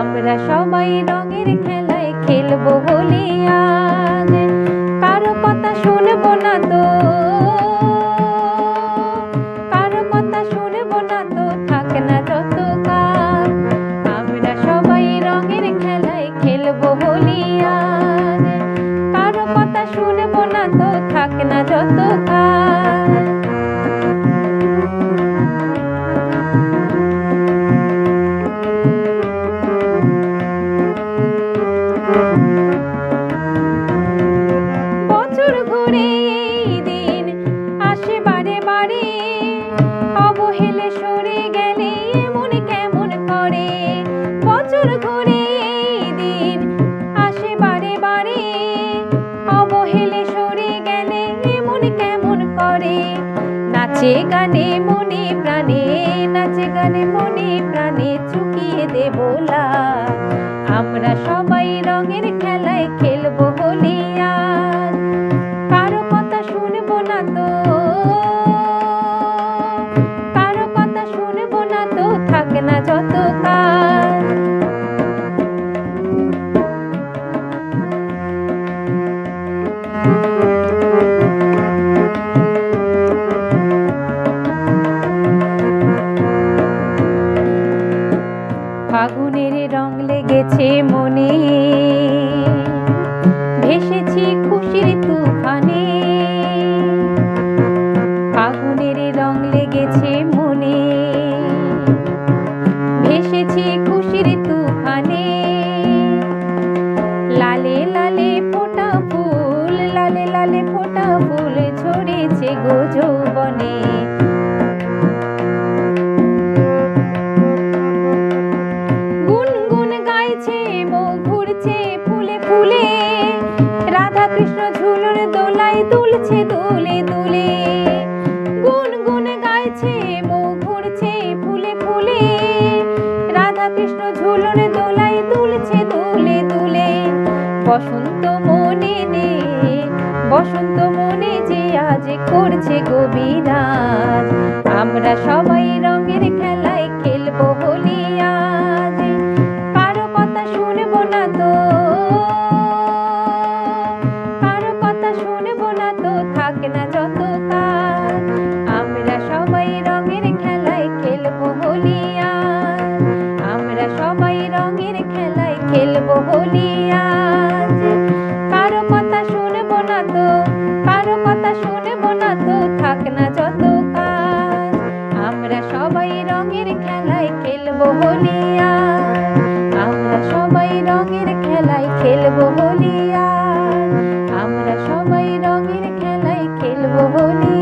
আমরা সবাই রঙের খেলায় খেলবো হোলি আজ। কারো কথা শুনবো না তো, কারো কথা শুনবো না তো, থাক না যত কাল। আমরা সবাই রঙের খেলায় খেলবো হোলি আজ। কারো কথা শুনবো না তো, থাক না যত কাল। বছর ঘুরে এই দিন আসে বারে বারে, অবহেলে সরে গেলে এমন কেমন করে। বছর ঘুরে এই দিন আসে বারে বারে, অবহেলে সরে গেলে এমন কেমন করে। নাচে গানে মনে প্রাণে, নাচে গানে মনে প্রাণে চুকিয়ে দেব লাল। আমরা সবাই রঙের খেলায় খেলবো হোলি আজ। কারো কথা শুনবো না তো, কারো কথা শুনবো না তো, থাক না যত কাল। ফাগুনের রং লেগেছে মনে, ভেসেছি খুশির তুফানে। ফাগুনের রং লেগেছে মনে, ভেসেছি খুশির তুফানে। লালে লালে ফোটা ফুল, লালে লালে ফোটা ফুল ঝরেছে গো যৌবনে। রাধা কৃষ্ণ ঝুলন দোলায় দুলছে দুলে দুলে। গুনগুন গাইছে মৌ ঘুরছে ফুলে ফুলে। রাধা কৃষ্ণ ঝুলন দোলায় দুলছে দুলে দুলে। বসন্ত মনে নে, বসন্ত মনে যে আজ করছে গভীরাজ। আমরা সবাই রঙের খেলায় খেলবো হোলি আজ। কারো কথা শুনবো না তো, কারো কথা শুনবো না তো, থাক না যত কাল। আমরা সবাই রঙের খেলায় খেলবো হোলি আজ। আমরা সবাই রঙের খেলায় খেলবো হোলি আজ। কারো কথা শুনবো না তো, কারো কথা শুনবো না তো, থাক না যত কাল। আমরা সবাই রঙের খেলায় খেলবো হোলি আজ। আমরা সবাই রঙের খেলায় খেলবো হোলি আজ। আমরা সবাই রঙের খেলায় খেলবো হোলি।